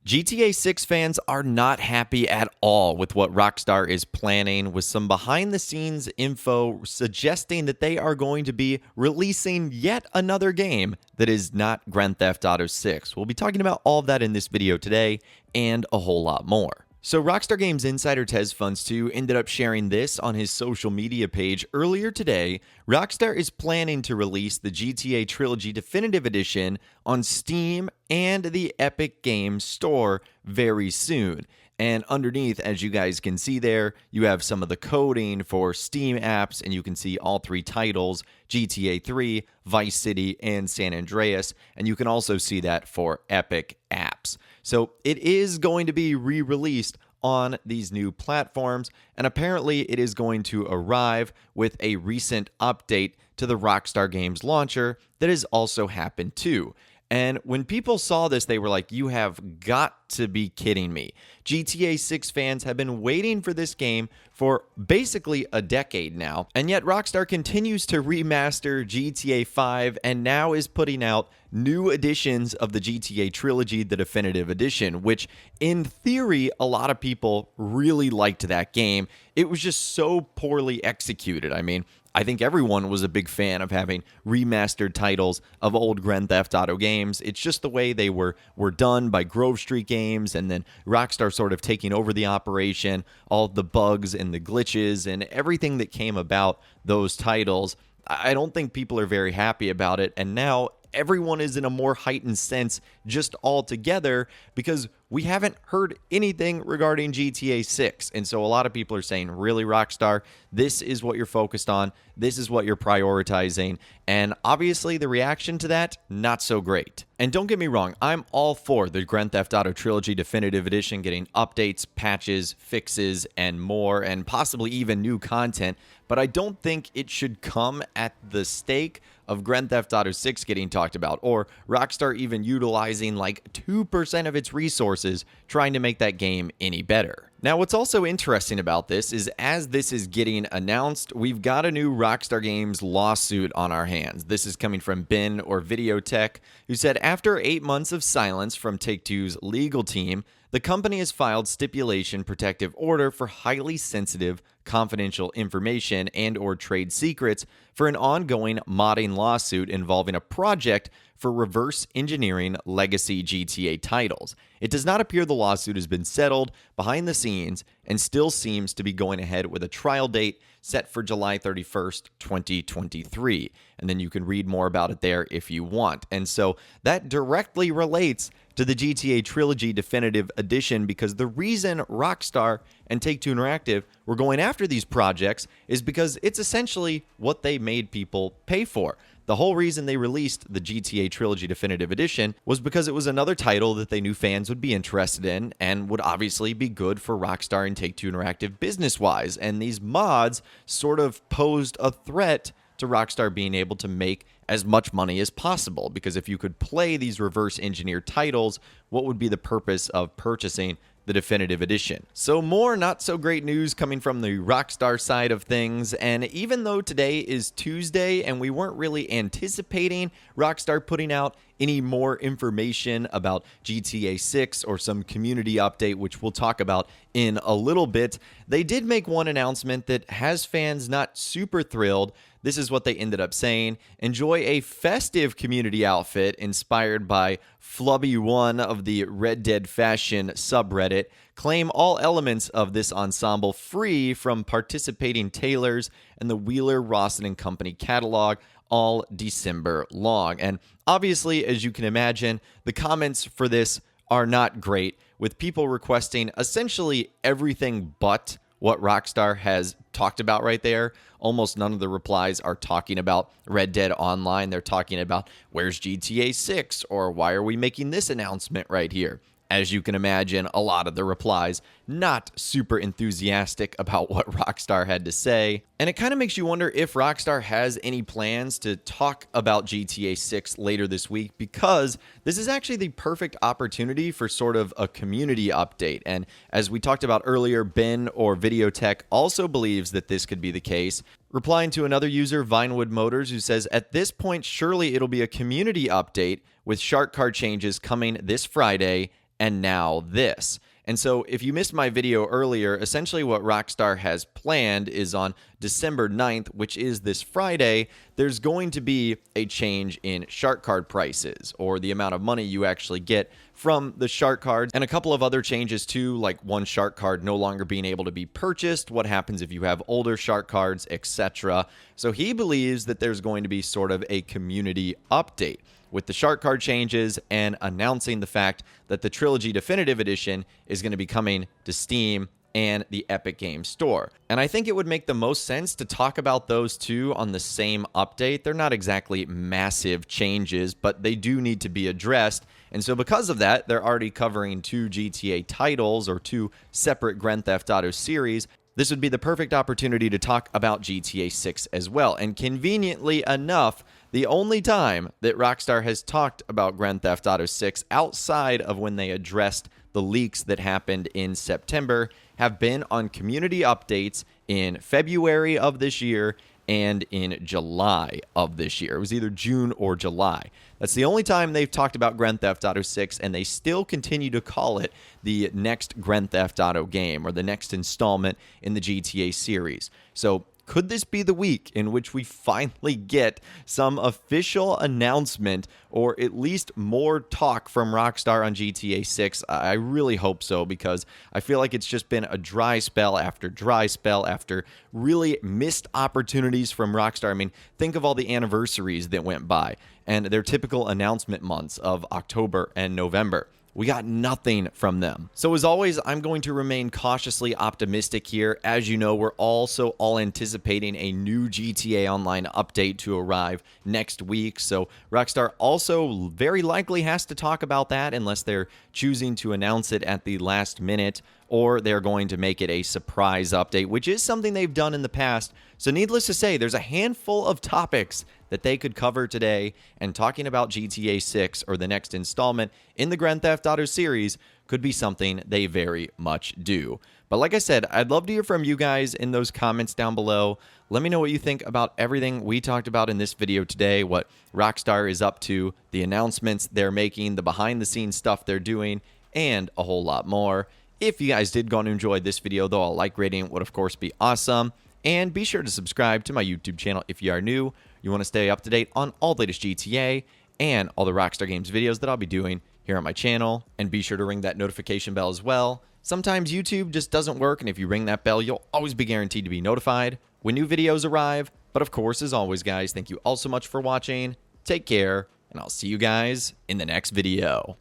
GTA 6 fans are not happy at all with what Rockstar is planning, with some behind the scenes info suggesting that they are going to be releasing yet another game that is not Grand Theft Auto 6. We'll be talking about all of that in this video today and a whole lot more. So Rockstar Games insider Tez Funds2 ended up sharing this on his social media page earlier today. Rockstar is planning to release the GTA Trilogy Definitive Edition on Steam and the Epic Games Store very soon. And underneath, as you guys can see there, you have some of the coding for Steam apps, and you can see all three titles, GTA 3, Vice City, and San Andreas. And you can also see that for Epic apps. So it is going to be re-released on these new platforms, and apparently it is going to arrive with a recent update to the Rockstar Games launcher that has also happened too. And when people saw this, they were like, you have got to be kidding me. GTA 6 fans have been waiting for this game for basically a decade now, and yet Rockstar continues to remaster GTA 5 and now is putting out new editions of the GTA Trilogy, the Definitive Edition, which in theory, a lot of people really liked that game. It was just so poorly executed. I mean, I think everyone was a big fan of having remastered titles of old Grand Theft Auto games. It's just the way they were done by Grove Street Games, and then Rockstar sort of taking over the operation, all the bugs and the glitches and everything that came about those titles. I don't think people are very happy about it, and now everyone is in a more heightened sense just altogether because we haven't heard anything regarding GTA 6. And so a lot of people are saying, really, Rockstar, this is what you're focused on. This is what you're prioritizing. And obviously the reaction to that, not so great. And don't get me wrong, I'm all for the Grand Theft Auto Trilogy Definitive Edition getting updates, patches, fixes, and more, and possibly even new content. But I don't think it should come at the stake of Grand Theft Auto 6 getting talked about, or Rockstar even utilizing like 2% of its resources trying to make that game any better. Now, what's also interesting about this is as this is getting announced, we've got a new Rockstar Games lawsuit on our hands. This is coming from Ben or Videotech, who said after 8 months of silence from Take-Two's legal team, the company has filed stipulation protective order for highly sensitive, confidential information and or trade secrets for an ongoing modding lawsuit involving a project for reverse engineering legacy GTA titles. It does not appear the lawsuit has been settled behind the scenes and still seems to be going ahead with a trial date set for July 31st, 2023. And then you can read more about it there if you want. And so that directly relates to the GTA Trilogy Definitive Edition, because the reason Rockstar and Take-Two Interactive were going after these projects is because it's essentially what they made people pay for. The whole reason they released the GTA Trilogy Definitive Edition was because it was another title that they knew fans would be interested in and would obviously be good for Rockstar and Take-Two Interactive business-wise. And these mods sort of posed a threat to Rockstar being able to make as much money as possible, because if you could play these reverse engineered titles, what would be the purpose of purchasing the Definitive Edition? So more not so great news coming from the Rockstar side of things. And even though today is Tuesday and we weren't really anticipating Rockstar putting out any more information about GTA 6 or some community update, which we'll talk about in a little bit, they did make one announcement that has fans not super thrilled. This is what they ended up saying: enjoy a festive community outfit inspired by Flubby1 of the Red Dead Fashion subreddit. Claim all elements of this ensemble free from participating tailors and the Wheeler, Rawson & Company catalog all December long. And obviously, as you can imagine, the comments for this are not great, with people requesting essentially everything but what Rockstar has talked about right there. Almost none of the replies are talking about Red Dead Online. They're talking about where's GTA 6 or why are we making this announcement right here. As you can imagine, a lot of the replies not super enthusiastic about what Rockstar had to say. And it kind of makes you wonder if Rockstar has any plans to talk about GTA 6 later this week, because this is actually the perfect opportunity for sort of a community update. And as we talked about earlier, Ben or Videotech also believes that this could be the case, replying to another user, Vinewood Motors, who says, at this point, surely it'll be a community update with shark card changes coming this Friday and now this. And so if you missed my video earlier, essentially what Rockstar has planned is on December 9th, which is this Friday, there's going to be a change in shark card prices, or the amount of money you actually get from the shark cards, and a couple of other changes too, like one shark card no longer being able to be purchased, what happens if you have older shark cards, etc. So he believes that there's going to be sort of a community update with the shark card changes and announcing the fact that the Trilogy Definitive Edition is going to be coming to Steam and the Epic Games Store. And I think it would make the most sense to talk about those two on the same update. They're not exactly massive changes, but they do need to be addressed. And so because of that, they're already covering two GTA titles or two separate Grand Theft Auto series. This would be the perfect opportunity to talk about GTA 6 as well. And conveniently enough, the only time that Rockstar has talked about Grand Theft Auto 6 outside of when they addressed the leaks that happened in September have been on community updates in February of this year and in July of this year. It was either June or July. That's the only time they've talked about Grand Theft Auto 6, and they still continue to call it the next Grand Theft Auto game or the next installment in the GTA series. So could this be the week in which we finally get some official announcement or at least more talk from Rockstar on GTA 6? I really hope so, because I feel like it's just been a dry spell after really missed opportunities from Rockstar. I mean, think of all the anniversaries that went by and their typical announcement months of October and November. We got nothing from them. So as always, I'm going to remain cautiously optimistic here. As you know, we're also all anticipating a new GTA Online update to arrive next week. So Rockstar also very likely has to talk about that unless they're choosing to announce it at the last minute, or they're going to make it a surprise update, which is something they've done in the past. So needless to say, there's a handful of topics that they could cover today, and talking about GTA 6 or the next installment in the Grand Theft Auto series could be something they very much do. But like I said, I'd love to hear from you guys in those comments down below. Let me know what you think about everything we talked about in this video today, what Rockstar is up to, the announcements they're making, the behind-the-scenes stuff they're doing, and a whole lot more. If you guys did go and enjoy this video, though, a like rating would of course be awesome. And be sure to subscribe to my YouTube channel if you are new. You want to stay up to date on all the latest GTA and all the Rockstar Games videos that I'll be doing here on my channel. And be sure to ring that notification bell as well. Sometimes YouTube just doesn't work, and if you ring that bell, you'll always be guaranteed to be notified when new videos arrive. But of course, as always, guys, thank you all so much for watching. Take care, and I'll see you guys in the next video.